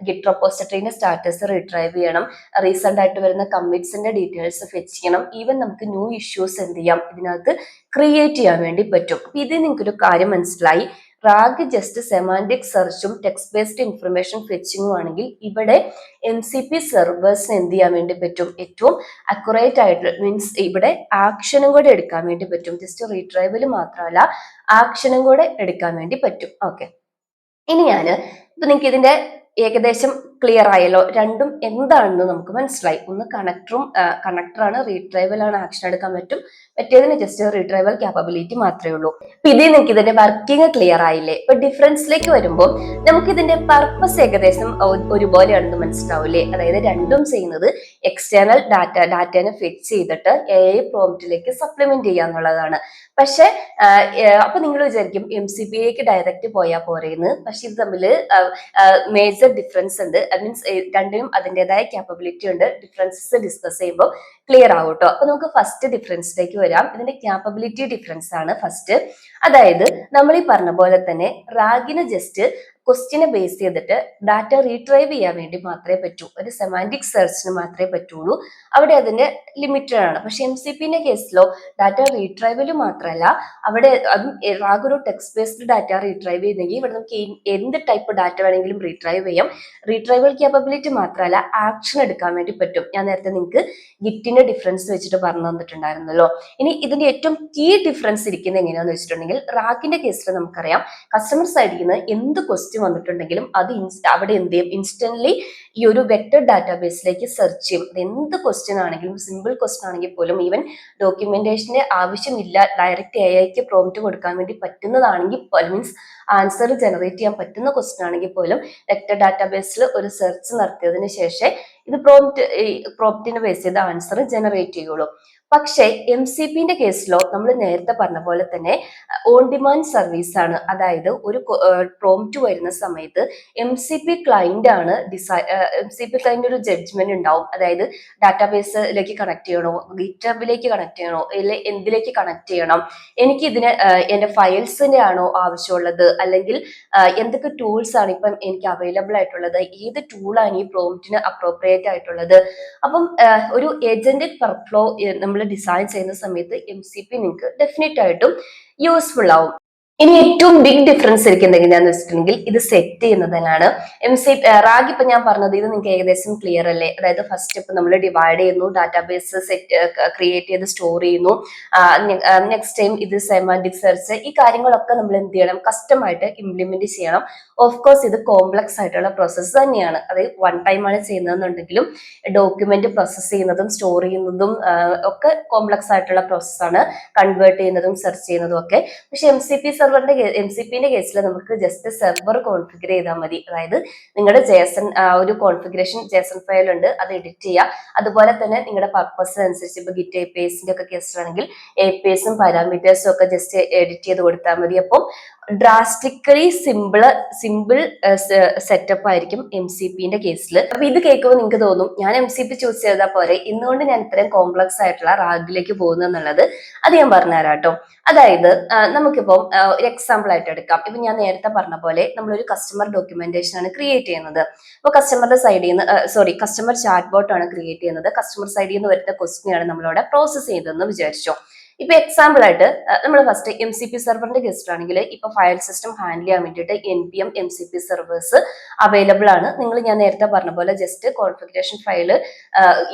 ഗിറ്റ് റെപ്പോസിറ്ററിന്റെ സ്റ്റാറ്റസ് റീട്രൈവ് ചെയ്യണം, റീസെന്റ് ആയിട്ട് വരുന്ന കമ്മിറ്റ്സിന്റെ ഡീറ്റെയിൽസ് ഫെച്ച് ചെയ്യണം. ഈവൻ നമുക്ക് ന്യൂ ഇഷ്യൂസ് എന്ത് ചെയ്യാം, ഇതിനകത്ത് ക്രിയേറ്റ് ചെയ്യാൻ വേണ്ടി പറ്റും. അപ്പൊ ഇത് നിങ്ങൾക്കൊരു കാര്യം മനസ്സിലായി. റാഗ് ജസ്റ്റ് സെമാൻറ്റിക് സെർച്ചും ടെക്സ്റ്റ് ബേസ്ഡ് ഇൻഫർമേഷൻ ഫെച്ചിങ്ങും ആണെങ്കിൽ ഇവിടെ MCP സെർവേഴ്സിന് എന്ത് ചെയ്യാൻ വേണ്ടി പറ്റും, ഏറ്റവും അക്യുറേറ്റ് ആയിട്ട് മീൻസ് ഇവിടെ ആക്ഷനും കൂടെ എടുക്കാൻ വേണ്ടി പറ്റും. ജസ്റ്റ് റീട്രൈവൽ മാത്രമല്ല ആക്ഷനും കൂടെ എടുക്കാൻ വേണ്ടി പറ്റും. ഓക്കെ, ഇനി ഇപ്പൊ നിങ്ങൾക്ക് ഇതിന്റെ ഏകദേശം ക്ലിയർ ആയല്ലോ. രണ്ടും എന്താണെന്ന് നമുക്ക് മനസ്സിലായി. ഒന്ന് കണക്ടറാണ്, റീട്രൈവൽ ആണ്, ആക്ഷൻ എടുക്കാൻ പറ്റും. മറ്റേതിന് ജസ്റ്റ് റീട്രൈവൽ ക്യാപ്പബിലിറ്റി മാത്രമേ ഉള്ളൂ. അപ്പൊ ഇതിൽ നിങ്ങൾക്ക് ഇതിന്റെ വർക്കിംഗ് ക്ലിയർ ആയില്ലേ? ഇപ്പൊ ഡിഫറൻസിലേക്ക് വരുമ്പോൾ നമുക്ക് ഇതിന്റെ പർപ്പസ് ഏകദേശം ഒരുപോലെയാണെന്ന് മനസ്സിലാവില്ലേ? അതായത് രണ്ടും ചെയ്യുന്നത് എക്സ്റ്റേണൽ ഡാറ്റനെ ഫിക്സ് ചെയ്തിട്ട് AI പ്രോംപ്റ്റിലേക്ക് സപ്ലിമെന്റ് ചെയ്യാന്നുള്ളതാണ്. പക്ഷെ അപ്പൊ നിങ്ങൾ വിചാരിക്കും MCPയിലേക്ക് ഡയറക്റ്റ് പോയാൽ പോരെന്ന്. പക്ഷെ ഇത് തമ്മിൽ മേജർ ഡിഫറൻസ് ഉണ്ട്. മീൻസ് രണ്ടിനും അതിൻ്റെതായ ക്യാപ്പബിലിറ്റി ഉണ്ട്. ഡിഫറൻസസ് ഡിസ്കസ് ചെയ്യുമ്പോൾ ക്ലിയർ ആവും കേട്ടോ. അപ്പൊ നമുക്ക് ഫസ്റ്റ് ഡിഫറൻസിലേക്ക് വരാം. ഇതിന്റെ ക്യാപ്പബിലിറ്റി ഡിഫറൻസ് ആണ് ഫസ്റ്റ്. അതായത് നമ്മൾ ഈ പറഞ്ഞ പോലെ തന്നെ റാഗിന് ജസ്റ്റ് ക്വസ്റ്റ്യനെ ബേസ് ചെയ്തിട്ട് ഡാറ്റ റീട്രൈവ് ചെയ്യാൻ വേണ്ടി മാത്രമേ പറ്റൂ. ഒരു സെമാൻറ്റിക് സെർച്ചിന് മാത്രമേ പറ്റുള്ളൂ. അവിടെ അതിന്റെ ലിമിറ്റഡ് ആണ്. പക്ഷെ MCPന്റെ കേസിലോ ഡാറ്റ റീട്രൈവല് മാത്രമല്ല, അവിടെ അതും റാഗ് ഒരു ടെക്സ്റ്റ് ബേസ്ഡ് ഡാറ്റ റീട്രൈവ് ചെയ്യുന്നെങ്കിൽ ഇവിടെ നമുക്ക് എന്ത് ടൈപ്പ് ഡാറ്റ വേണമെങ്കിലും റീട്രൈവ് ചെയ്യാം. റീട്രൈവൽ ക്യാപ്പബിലിറ്റി മാത്രമല്ല ആക്ഷൻ എടുക്കാൻ വേണ്ടി പറ്റും. ഞാൻ നേരത്തെ നിങ്ങൾക്ക് ഗിറ്റിന്റെ ഡിഫറൻസ് വെച്ചിട്ട് പറഞ്ഞു തന്നിട്ടുണ്ടായിരുന്നല്ലോ. ഇനി ഇതിന്റെ ഏറ്റവും കീ ഡിഫറൻസ് ഇരിക്കുന്നത് എങ്ങനെയാണെന്ന് വെച്ചിട്ടുണ്ടെങ്കിൽ റാഗിന്റെ കേസിൽ നമുക്കറിയാം കസ്റ്റമർ സൈഡിൽ നിന്ന് എന്ത് ക്വസ്റ്റ്യൻ വന്നിട്ടുണ്ടെങ്കിലും അത് അവിടെ എന്ത് ചെയ്യും, ഇൻസ്റ്റന്റ്ലി ഈ ഒരു വെക്ടർ ഡാറ്റാബേസിലേക്ക് സെർച്ച് ചെയ്യും. അത് എന്ത് ക്വസ്റ്റ്യൻ ആണെങ്കിലും, സിമ്പിൾ ക്വസ്റ്റ്യൻ ആണെങ്കിൽ പോലും, ഈവൻ ഡോക്യുമെന്റേഷന്റെ ആവശ്യമില്ല, ഡയറക്റ്റ് AIക്ക് പ്രോംപ്റ്റ് കൊടുക്കാൻ വേണ്ടി പറ്റുന്നതാണെങ്കിൽ മീൻസ് ആൻസർ ജനറേറ്റ് ചെയ്യാൻ പറ്റുന്ന ക്വസ്റ്റ്യൻ ആണെങ്കിൽ പോലും വെക്ടർ ഡാറ്റാബേസിൽ ഒരു സെർച്ച് നടത്തിയതിനു ശേഷം ഇത് പ്രോംപ്റ്റിനെ ബേസ് ചെയ്ത് ആൻസർ ജനറേറ്റ് ചെയ്യുള്ളൂ. പക്ഷേ MCPന്റെ കേസിലോ നമ്മൾ നേരത്തെ പറഞ്ഞ പോലെ തന്നെ ഓൺ ഡിമാൻഡ് സർവീസ് ആണ്. അതായത് ഒരു പ്രോംപ്റ്റ് വരുന്ന സമയത്ത് MCP ക്ലയന്റ് ആണ് MCP ക്ലയന്റ് ഒരു ജഡ്ജ്മെന്റ് ഉണ്ടാവും. അതായത് ഡാറ്റാബേസിലേക്ക് കണക്ട് ചെയ്യണോ, ഗിറ്റബിലേക്ക് കണക്ട് ചെയ്യണോ, അല്ലെങ്കിൽ എന്തിലേക്ക് കണക്ട് ചെയ്യണം, എനിക്ക് ഇതിന് എന്റെ ഫയൽസിന്റെ ആണോ ആവശ്യമുള്ളത്, അല്ലെങ്കിൽ എന്തൊക്കെ ടൂൾസ് ആണ് ഇപ്പം എനിക്ക് അവൈലബിൾ ആയിട്ടുള്ളത്, ഏത് ടൂളാണ് ഈ പ്രോംപ്റ്റിന് അപ്രോപ്രിയേറ്റ് ആയിട്ടുള്ളത്. അപ്പം ഒരു ഏജന്റിക് വർക്ക്ഫ്ലോ നമ്മൾ ഡിസൈൻ ചെയ്യുന്ന സമയത്ത് MCP നിങ്ങൾക്ക് ഡെഫിനറ്റ് ആയിട്ടും യൂസ്ഫുൾ ആവും. ഇനി ഏറ്റവും ബിഗ് ഡിഫറൻസ് ഇരിക്കുന്നത് എങ്ങനെയാന്ന് വെച്ചിട്ടുണ്ടെങ്കിൽ ഇത് സെറ്റ് ചെയ്യുന്നതിനാണ്. റാഗ് ഇപ്പൊ ഞാൻ പറഞ്ഞത് ഇത് നിങ്ങൾക്ക് ഏകദേശം ക്ലിയർ അല്ലേ? അതായത് ഫസ്റ്റ് ഇപ്പൊ നമ്മൾ ഡിവൈഡ് ചെയ്യുന്നു, ഡാറ്റാബേസ് ക്രിയേറ്റ് ചെയ്ത് സ്റ്റോർ ചെയ്യുന്നു, നെക്സ്റ്റ് ടൈം ഇത് സെമാൻറ്റിക് സെർച്ച്, ഈ കാര്യങ്ങളൊക്കെ നമ്മൾ എന്ത് ചെയ്യണം, കസ്റ്റമായിട്ട് ഇംപ്ലിമെന്റ് ചെയ്യണം. ഓഫ് കോഴ്സ് ഇത് കോംപ്ലക്സ് ആയിട്ടുള്ള പ്രോസസ്സ് തന്നെയാണ്. അത് വൺ ടൈം ആണ് ചെയ്യുന്നതെന്നുണ്ടെങ്കിലും ഡോക്യുമെന്റ് പ്രോസസ് ചെയ്യുന്നതും സ്റ്റോർ ചെയ്യുന്നതും ഒക്കെ കോംപ്ലക്സ് ആയിട്ടുള്ള പ്രോസസ്സാണ്. കൺവേർട്ട് ചെയ്യുന്നതും സെർച്ച് ചെയ്യുന്നതും ഒക്കെ. പക്ഷെ MCP സെർവറിന്റെ MCPന്റെ കേസിൽ നമുക്ക് ജസ്റ്റ് സെർവർ കോൺഫിഗർ ചെയ്താൽ മതി. അതായത് നിങ്ങളുടെ ജേസൺ ഒരു കോൺഫിഗറേഷൻ ജേസൺ ഫയൽ ഉണ്ട്, അത് എഡിറ്റ് ചെയ്യുക. അതുപോലെ തന്നെ നിങ്ങളുടെ പർപ്പസിനനുസരിച്ച് ഇപ്പൊ ഗിറ്റ് APIsന്റെ ഒക്കെ കേസിലാണെങ്കിൽ APIsഉം പാരാമീറ്റേഴ്സും ഒക്കെ ജസ്റ്റ് എഡിറ്റ് ചെയ്ത് കൊടുത്താൽ മതി. അപ്പം ഡ്രാസ്റ്റിക്കലി സിമ്പിൾ സെറ്റപ്പ് ആയിരിക്കും MCPന്റെ കേസിൽ. അപ്പൊ ഇത് കേൾക്കുമ്പോൾ നിങ്ങൾക്ക് തോന്നും ഞാൻ MCP ചൂസ് ചെയ്താൽ പോരെ, ഇന്നുകൊണ്ട് ഞാൻ ഇത്രയും കോംപ്ലക്സ് ആയിട്ടുള്ള റാഗിലേക്ക് പോകുന്നു എന്നുള്ളത്. അത് ഞാൻ പറഞ്ഞുതരാം കേട്ടോ. അതായത് നമുക്കിപ്പം ഒരു എക്സാമ്പിൾ ആയിട്ട് എടുക്കാം. ഇപ്പൊ ഞാൻ നേരത്തെ പറഞ്ഞ പോലെ നമ്മളൊരു കസ്റ്റമർ ഡോക്യുമെന്റേഷൻ ആണ് ക്രിയേറ്റ് ചെയ്യുന്നത്. അപ്പൊ കസ്റ്റമറുടെ സൈഡിൽ നിന്ന് കസ്റ്റമർ ചാറ്റ് ബോട്ട് ആണ് ക്രിയേറ്റ് ചെയ്യുന്നത്. കസ്റ്റമർ സൈഡിൽ നിന്ന് വരുന്ന ക്വസ്റ്റ്യൻ ആണ് നമ്മളവിടെ പ്രോസസ് ചെയ്തതെന്ന് വിചാരിച്ചോ. ഇപ്പൊ എക്സാമ്പിൾ ആയിട്ട് നമ്മൾ ഫസ്റ്റ് MCP സെർവറിന്റെ കേസ് ആണെങ്കിൽ ഇപ്പൊ ഫയൽ സിസ്റ്റം ഹാൻഡിൽ ചെയ്യാൻ വേണ്ടിയിട്ട് NPM MCP സെർവേഴ്സ് അവൈലബിൾ ആണ്. ഞാൻ നേരത്തെ പറഞ്ഞ പോലെ ജസ്റ്റ് കോൺഫിഗറേഷൻ ഫയൽ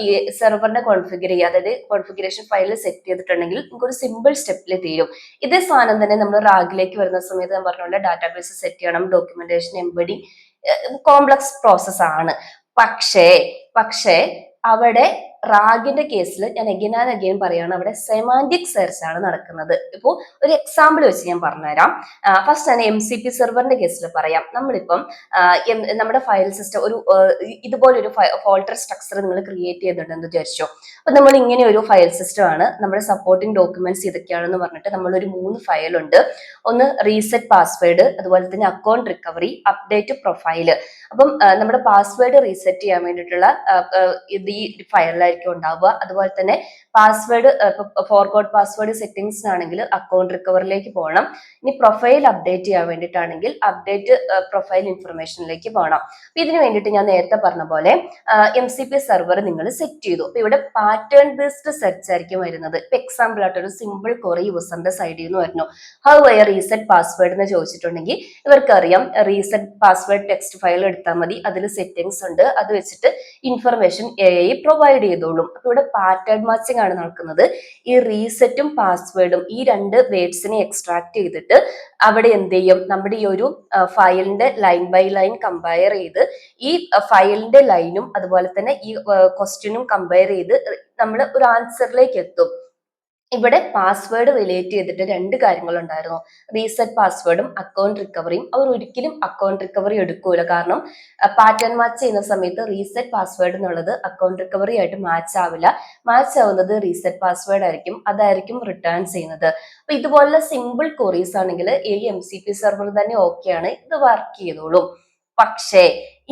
ഈ സെർവറിന്റെ കോൺഫിഗർ ചെയ്യുക, അതായത് കോൺഫിഗറേഷൻ ഫയൽ സെറ്റ് ചെയ്തിട്ടുണ്ടെങ്കിൽ നിങ്ങൾക്ക് ഒരു സിമ്പിൾ സ്റ്റെപ്പിൽ തീരും. ഇതേ സാധനം തന്നെ നമ്മൾ റാഗിലേക്ക് വരുന്ന സമയത്ത് ഞാൻ പറഞ്ഞ പോലെ ഡാറ്റാബേസ് സെറ്റ് ചെയ്യണം, ഡോക്യുമെന്റേഷൻ എംബഡിങ്, കോംപ്ലക്സ് പ്രോസസ് ആണ്. പക്ഷേ അവിടെ റാഗിന്റെ കേസിൽ ഞാൻ അഗെയിൻ പറയാണ്, അവിടെ സെമാന്റിക് സെർച്ച് ആണ് നടക്കുന്നത്. ഇപ്പോൾ ഒരു എക്സാമ്പിൾ വെച്ച് ഞാൻ പറഞ്ഞുതരാം. ഫസ്റ്റ് തന്നെ MCP സെർവറിന്റെ കേസിൽ പറയാം. നമ്മളിപ്പം നമ്മുടെ ഫയൽ സിസ്റ്റം ഇതുപോലൊരു ഫോൾഡർ സ്ട്രക്ചർ നിങ്ങൾ ക്രിയേറ്റ് ചെയ്തിട്ടുണ്ടെന്ന് വിചാരിച്ചോ. അപ്പൊ നമ്മൾ ഇങ്ങനെ ഒരു ഫയൽ സിസ്റ്റം ആണ്, നമ്മുടെ സപ്പോർട്ടിംഗ് ഡോക്യുമെന്റ്സ് ഇതൊക്കെയാണെന്ന് പറഞ്ഞിട്ട് നമ്മളൊരു 3 ഫയലുണ്ട്. ഒന്ന് റീസെറ്റ് പാസ്വേഡ്, അതുപോലെ തന്നെ അക്കൗണ്ട് റിക്കവറി, അപ്ഡേറ്റ് പ്രൊഫൈല്. അപ്പം നമ്മുടെ പാസ്വേഡ് റീസെറ്റ് ചെയ്യാൻ വേണ്ടിയിട്ടുള്ള ഇത് ഈ ഫയലിലായിരിക്കും ഉണ്ടാവുക. അതുപോലെ തന്നെ പാസ്വേഡ് ഫോർഗോട്ട് പാസ്വേഡ് സെറ്റിംഗ്സിനാണെങ്കിൽ അക്കൗണ്ട് റിക്കവറിലേക്ക് പോകണം. ഇനി പ്രൊഫൈൽ അപ്ഡേറ്റ് ചെയ്യാൻ വേണ്ടിയിട്ടാണെങ്കിൽ അപ്ഡേറ്റ് പ്രൊഫൈൽ ഇൻഫർമേഷനിലേക്ക് പോകണം. അപ്പൊ ഇതിന് വേണ്ടിയിട്ട് ഞാൻ നേരത്തെ പറഞ്ഞ പോലെ MCP സെർവർ നിങ്ങൾ സെറ്റ് ചെയ്തു. അപ്പൊ ഇവിടെ പാറ്റേൺ ബേസ്ഡ് സെർച്ച് ആയിരിക്കും വരുന്നത്. ഇപ്പൊ എക്സാമ്പിൾ ആയിട്ട് ഒരു സിമ്പിൾ ക്വറി യൂസറിന്റെ സൈഡിൽ നിന്ന് വരുന്നു. ഹൗ ഐ റീസെറ്റ് പാസ്വേഡ് എന്ന് ചോദിച്ചിട്ടുണ്ടെങ്കിൽ ഇവർക്കറിയാം റീസെറ്റ് പാസ്വേഡ് ടെക്സ്റ്റ് ഫയൽ എടുത്താൽ മതി, അതിൽ സെറ്റിംഗ്സ് ഉണ്ട്, അത് വെച്ചിട്ട് ഇൻഫർമേഷൻ AI പ്രൊവൈഡ് ചെയ്തോളും. അപ്പൊ ഇവിടെ പാറ്റേൺ മാച്ചിങ് ആണ് നടക്കുന്നത്. ഈ റീസെറ്റും പാസ്വേഡും ഈ 2 വേർഡ്സിനെ എക്സ്ട്രാക്ട് ചെയ്തിട്ട് അവിടെ എന്ത് ചെയ്യും, നമ്മുടെ ഈ ഒരു ഫയലിന്റെ ലൈൻ ബൈ ലൈൻ കമ്പയർ ചെയ്ത് ഈ ഫയലിന്റെ ലൈനും അതുപോലെ തന്നെ ഈ ക്വസ്റ്റ്യനും കമ്പയർ ചെയ്ത് നമ്മൾ ഒരു ആൻസറിലേക്ക് എത്തും. ഇവിടെ പാസ്വേഡ് റിലേറ്റ് ചെയ്തിട്ട് 2 കാര്യങ്ങളുണ്ടായിരുന്നു, റീസെറ്റ് പാസ്വേഡും അക്കൗണ്ട് റിക്കവറിയും. അവർ ഒരിക്കലും അക്കൗണ്ട് റിക്കവറി എടുക്കൂല, കാരണം പാറ്റേൺ മാച്ച് ചെയ്യുന്ന സമയത്ത് റീസെറ്റ് പാസ്വേഡ് എന്നുള്ളത് അക്കൗണ്ട് റിക്കവറി ആയിട്ട് മാച്ച് ആവില്ല. മാച്ച് ആവുന്നത് റീസെറ്റ് പാസ്വേഡ് ആയിരിക്കും, അതായിരിക്കും റിട്ടേൺ ചെയ്യുന്നത്. അപ്പൊ ഇതുപോലുള്ള സിമ്പിൾ ക്വറീസ് ആണെങ്കിൽ ഈ MCP സെർവർ തന്നെ ഓക്കെയാണ്, ഇത് വർക്ക് ചെയ്തോളും. പക്ഷേ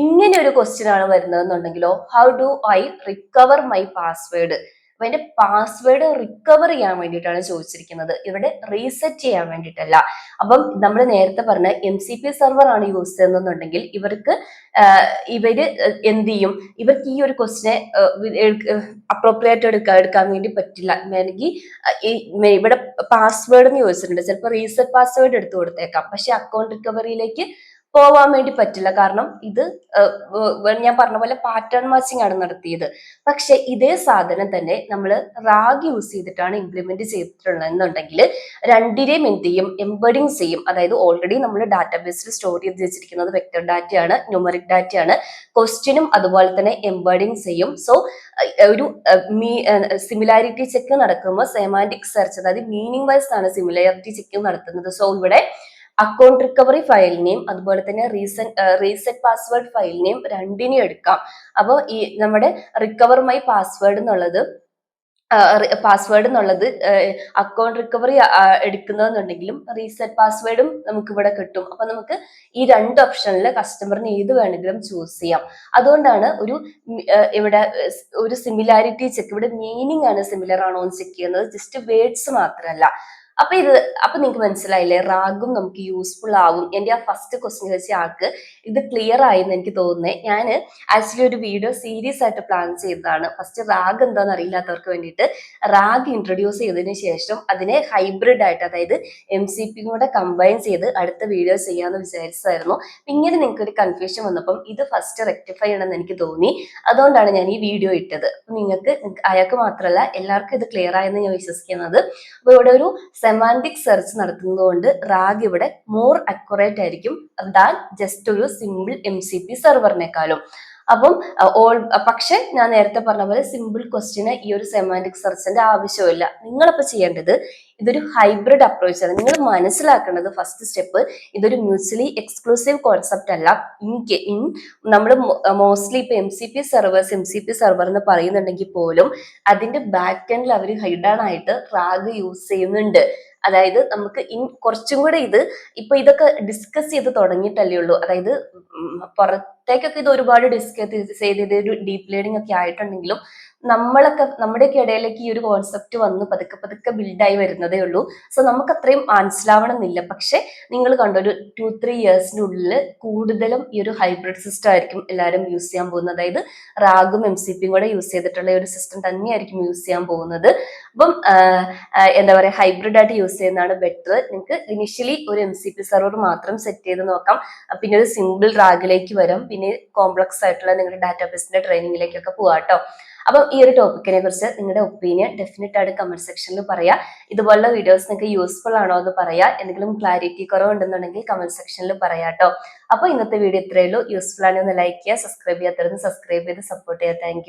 ഇങ്ങനെ ഒരു ക്വസ്റ്റ്യൻ ആണ് വരുന്നതെന്നുണ്ടെങ്കിലോ, how do I recover my password? അപ്പൊ അതിന്റെ പാസ്വേഡ് റിക്കവർ ചെയ്യാൻ വേണ്ടിയിട്ടാണ് ചോദിച്ചിരിക്കുന്നത്, ഇവിടെ റീസെറ്റ് ചെയ്യാൻ വേണ്ടിയിട്ടല്ല. അപ്പം നമ്മൾ നേരത്തെ പറഞ്ഞ MCP സെർവർ ആണ് യൂസ് ചെയ്യുന്നുണ്ടെങ്കിൽ ഇവര് എന്ത് ചെയ്യും, ഇവർക്ക് ഈ ഒരു ക്വസ്റ്റിനെ അപ്രോപ്രിയേറ്റ് എടുക്കാൻ വേണ്ടി പറ്റില്ല. വേണമെങ്കിൽ ഇവിടെ പാസ്വേഡ് എന്ന് ചോദിച്ചിട്ടുണ്ട്, ചിലപ്പോൾ റീസെറ്റ് പാസ്വേഡ് എടുത്തു കൊടുത്തേക്കാം, പക്ഷെ അക്കൗണ്ട് റിക്കവറിയിലേക്ക് പോവാൻ വേണ്ടി പറ്റില്ല. കാരണം ഇത് ഞാൻ പറഞ്ഞ പോലെ പാറ്റേൺ മാച്ചിങ് ആണ് നടത്തിയത്. പക്ഷെ ഇതേ സാധനം തന്നെ നമ്മൾ റാഗ് യൂസ് ചെയ്തിട്ടാണ് ഇംപ്ലിമെന്റ് ചെയ്തിട്ടുള്ളതെന്നുണ്ടെങ്കിൽ രണ്ടിനെയും എന്ത് ചെയ്യും, എംബഡിങ് ചെയ്യും. അതായത് ഓൾറെഡി നമ്മൾ ഡാറ്റാബേസിൽ സ്റ്റോർ ചെയ്ത് വെച്ചിരിക്കുന്നത് വെക്ടർ ഡാറ്റയാണ്, ന്യൂമറിക് ഡാറ്റയാണ്. ക്വസ്റ്റ്യനും അതുപോലെ തന്നെ എംബഡിങ് ചെയ്യും. സോ ഒരു സിമിലാരിറ്റി ചെക്ക് നടക്കുമ്പോൾ സെമാന്റിക് സെർച്ച്, അതായത് മീനിങ് വൈസ് ആണ് സിമിലാരിറ്റി ചെക്ക് നടത്തുന്നത്. സോ ഇവിടെ അക്കൗണ്ട് റിക്കവറി ഫയലിനെയും അതുപോലെ തന്നെ റീസെറ്റ് പാസ്വേഡ് ഫയലിനെയും രണ്ടിനെയും എടുക്കാം. അപ്പോൾ ഈ നമ്മുടെ റിക്കവർ മൈ പാസ്വേഡ് എന്നുള്ളത് അക്കൗണ്ട് റിക്കവറി എടുക്കുന്നതെന്നുണ്ടെങ്കിലും റീസെറ്റ് പാസ്വേഡും നമുക്ക് ഇവിടെ കിട്ടും. അപ്പൊ നമുക്ക് ഈ 2 ഓപ്ഷനിൽ കസ്റ്റമറിന് ഏത് വേണമെങ്കിലും ചൂസ് ചെയ്യാം. അതുകൊണ്ടാണ് ഇവിടെ ഒരു സിമിലാരിറ്റി ചെക്ക്, ഇവിടെ മീനിങ് ആണ് സിമിലർ ആണോ എന്ന് ചെക്ക് ചെയ്യുന്നത്, ജസ്റ്റ് വേർഡ്സ് മാത്രമല്ല. അപ്പൊ നിങ്ങൾക്ക് മനസ്സിലായില്ലേ, റാഗും നമുക്ക് യൂസ്ഫുൾ ആവും. എന്റെ ആ ഫസ്റ്റ് ക്വസ്റ്റ്യൻ വെച്ച ആൾക്ക് ഇത് ക്ലിയർ ആയെന്ന് എനിക്ക് തോന്നുന്നത്. ഞാൻ ആക്ച്വലി ഒരു വീഡിയോ സീരീസ് ആയിട്ട് പ്ലാൻ ചെയ്തതാണ്. ഫസ്റ്റ് റാഗ് എന്താണെന്ന് അറിയില്ലാത്തവർക്ക് വേണ്ടിയിട്ട് റാഗ് ഇൻട്രൊഡ്യൂസ് ചെയ്തതിന് ശേഷം അതിനെ ഹൈബ്രിഡ് ആയിട്ട്, അതായത് MCP കൂടെ കമ്പൈൻ ചെയ്ത് അടുത്ത വീഡിയോ ചെയ്യാമെന്ന് വിചാരിച്ചതായിരുന്നു. ഇങ്ങനെ നിങ്ങൾക്ക് ഒരു കൺഫ്യൂഷൻ വന്നപ്പം ഇത് ഫസ്റ്റ് റെക്ടിഫൈ ചെയ്യണമെന്ന് എനിക്ക് തോന്നി. അതുകൊണ്ടാണ് ഞാൻ ഈ വീഡിയോ ഇട്ടത്. അപ്പൊ അയാൾക്ക് മാത്രമല്ല എല്ലാവർക്കും ഇത് ക്ലിയർ ആയെന്ന് ഞാൻ വിശ്വസിക്കുന്നത്. അപ്പൊ ഇവിടെ ഒരു സെമാന്റിക് സെർച്ച് നടത്തുന്നതുകൊണ്ട് റാഗ് ഇവിടെ മോർ അക്യുറേറ്റ് ആയിരിക്കും ദാൻ ജസ്റ്റ് ഒരു സിമ്പിൾ MCP സെർവറിനേക്കാളും. അപ്പം പക്ഷെ ഞാൻ നേരത്തെ പറഞ്ഞ പോലെ സിമ്പിൾ ക്വസ്റ്റ്യന് ഈ ഒരു സെമാന്റിക് സെർച്ചിന്റെ ആവശ്യമില്ല. നിങ്ങളിപ്പോ ചെയ്യേണ്ടത് ഇതൊരു ഹൈബ്രിഡ് അപ്രോച്ച് ആണ്. നിങ്ങൾ മനസ്സിലാക്കേണ്ടത് ഫസ്റ്റ് സ്റ്റെപ്പ് ഇതൊരു മ്യൂച്വലി എക്സ്ക്ലൂസീവ് കോൺസെപ്റ്റ് അല്ല. ഇൻ നമ്മൾ മോസ്റ്റ്ലി ഇപ്പൊ MCP സെർവർ എന്ന് പറയുന്നുണ്ടെങ്കിൽ പോലും അതിന്റെ ബാക്ക് എൻഡിൽ അവർ ഹിഡൻ ആയിട്ട് റാഗ് യൂസ് ചെയ്യുന്നുണ്ട്. അതായത് നമുക്ക് കുറച്ചും കൂടെ ഇപ്പൊ ഇതൊക്കെ ഡിസ്കസ് ചെയ്ത് തുടങ്ങിയിട്ടല്ലേ ഉള്ളൂ. അതായത് പുറത്തേക്കൊക്കെ ഇത് ഒരുപാട് ഡിസ്കസ് ചെയ്ത് ഒരു ഡീപ് ലേണിംഗ് ഒക്കെ ആയിട്ടുണ്ടെങ്കിലും നമ്മുടെയൊക്കെ ഇടയിലേക്ക് ഈ ഒരു കോൺസെപ്റ്റ് വന്ന് പതുക്കെ പതുക്കെ ബിൽഡായി വരുന്നതേ ഉള്ളൂ. സോ നമുക്ക് അത്രയും മനസ്സിലാവണം എന്നില്ല. പക്ഷെ നിങ്ങൾ കണ്ടോ, ഒരു 2-3 ഇയേഴ്സിനുള്ളിൽ കൂടുതലും ഈ ഒരു ഹൈബ്രിഡ് സിസ്റ്റം ആയിരിക്കും എല്ലാവരും യൂസ് ചെയ്യാൻ പോകുന്നത്. അതായത് റാഗും MCP കൂടെ യൂസ് ചെയ്തിട്ടുള്ള ഒരു സിസ്റ്റം തന്നെയായിരിക്കും യൂസ് ചെയ്യാൻ പോകുന്നത്. അപ്പം എന്താ പറയുക, ഹൈബ്രിഡ് ആയിട്ട് യൂസ് ചെയ്യുന്നതാണ് ബെറ്റർ. നിങ്ങൾക്ക് ഇനിഷ്യലി ഒരു MCP സെർവർ മാത്രം സെറ്റ് ചെയ്ത് നോക്കാം. പിന്നെ ഒരു സിമ്പിൾ റാഗിലേക്ക് വരും. പിന്നെ കോംപ്ലക്സ് ആയിട്ടുള്ള നിങ്ങളുടെ ഡാറ്റാബേസിന്റെ ട്രെയിനിങ്ങിലേക്കൊക്കെ പോവാട്ടോ. അപ്പം ഈ ഒരു ടോപ്പിക്കിനെ കുറിച്ച് നിങ്ങളുടെ ഒപ്പീനിയൻ ഡെഫിനറ്റ് ആയിട്ട് കമന്റ് സെക്ഷനിൽ പറയാ. ഇതുപോലുള്ള വീഡിയോസ് നിങ്ങൾക്ക് യൂസ്ഫുൾ ആണോ എന്ന് പറയാ. എന്തെങ്കിലും ക്ലാരിറ്റി കുറവുണ്ടെന്നുണ്ടെങ്കിൽ കമന്റ് സെക്ഷനിൽ പറയാട്ടോ. അപ്പൊ ഇന്നത്തെ വീഡിയോ ഇത്രയേ ഉള്ളൂ. യൂസ്ഫുൾ ആണെങ്കിൽ ഒന്ന് ലൈക്ക് ചെയ്യുക, സബ്സ്ക്രൈബ് ചെയ്യാത്തവരുന്ന് സബ്സ്ക്രൈബ് ചെയ്ത് സപ്പോർട്ട് ചെയ്യുക. താങ്ക്